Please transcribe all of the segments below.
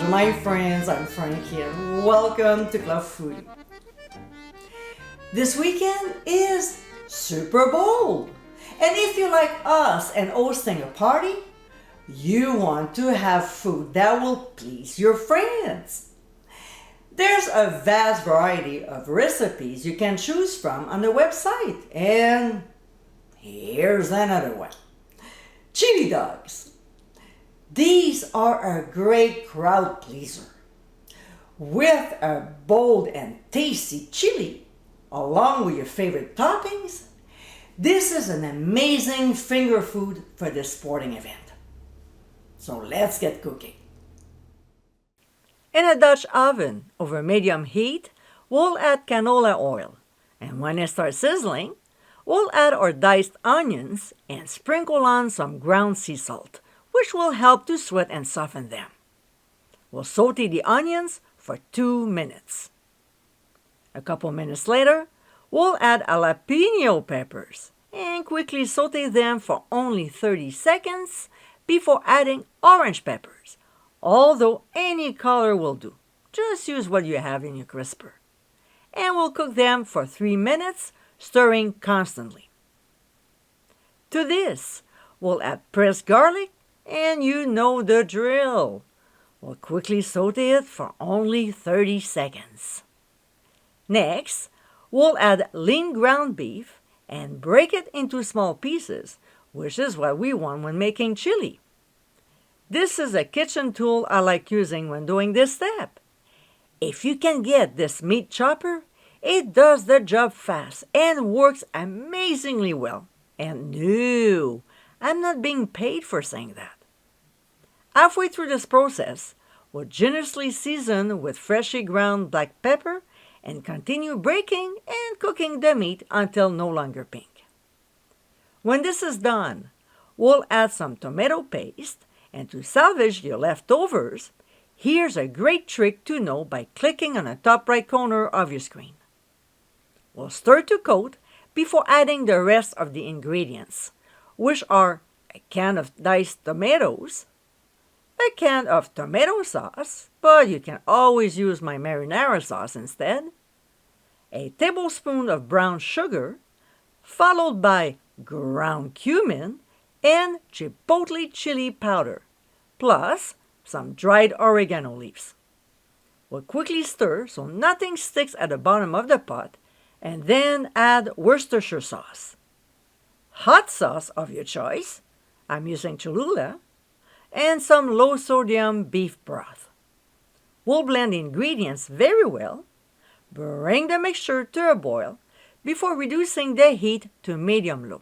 my friends, I'm Frankie and welcome to Club Foodie. This weekend is Super Bowl. And if you're like us and hosting a party, you want to have food that will please your friends. There's a vast variety of recipes you can choose from on the website. And here's another one. Chili dogs. These are a great crowd pleaser. With a bold and tasty chili, along with your favorite toppings, this is an amazing finger food for this sporting event. So let's get cooking. In a Dutch oven over medium heat, we'll add canola oil. And when it starts sizzling, we'll add our diced onions and sprinkle on some ground sea salt, which will help to sweat and soften them. We'll saute the onions for 2 minutes. A couple minutes later, we'll add jalapeno peppers and quickly saute them for only 30 seconds before adding orange peppers, although any color will do. Just use what you have in your crisper. And we'll cook them for 3 minutes, stirring constantly. To this, we'll add pressed garlic, and you know the drill. We'll quickly saute it for only 30 seconds. Next, we'll add lean ground beef and break it into small pieces, which is what we want when making chili. This is a kitchen tool I like using when doing this step. If you can get this meat chopper, it does the job fast and works amazingly well. And no, I'm not being paid for saying that. Halfway through this process, we'll generously season with freshly ground black pepper and continue breaking and cooking the meat until no longer pink. When this is done, we'll add some tomato paste, and to salvage your leftovers, here's a great trick to know by clicking on the top right corner of your screen. We'll stir to coat before adding the rest of the ingredients, which are a can of diced tomatoes, a can of tomato sauce, but you can always use my marinara sauce instead, a tablespoon of brown sugar, followed by ground cumin and chipotle chili powder, plus some dried oregano leaves. We'll quickly stir so nothing sticks at the bottom of the pot, and then add Worcestershire sauce. Hot sauce of your choice, I'm using Cholula, and some low-sodium beef broth. We'll blend the ingredients very well, bring the mixture to a boil before reducing the heat to medium-low.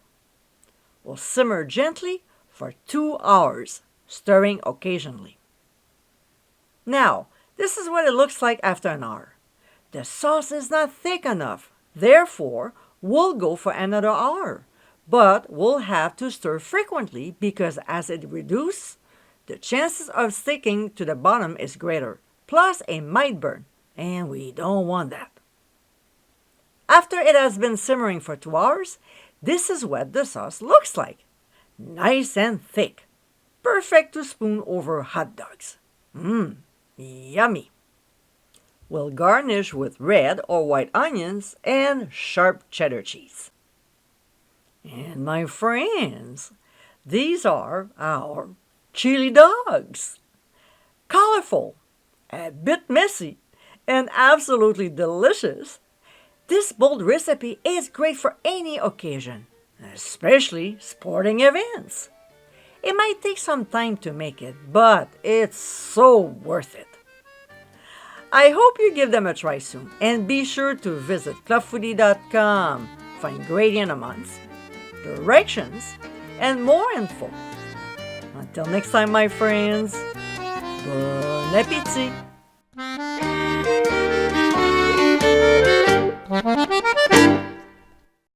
We'll simmer gently for 2 hours, stirring occasionally. Now, this is what it looks like after an hour. The sauce is not thick enough, therefore, we'll go for another hour. But we'll have to stir frequently because as it reduces, the chances of sticking to the bottom is greater, plus it might burn, and we don't want that. After it has been simmering for 2 hours, this is what the sauce looks like. Nice and thick. Perfect to spoon over hot dogs. Yummy. We'll garnish with red or white onions and sharp cheddar cheese. And my friends, these are our chili dogs. Colorful, a bit messy, and absolutely delicious. This bold recipe is great for any occasion, especially sporting events. It might take some time to make it, but it's so worth it. I hope you give them a try soon, and be sure to visit clubfoodie.com for ingredient amounts, directions, and more info. Until next time, my friends, bon appétit!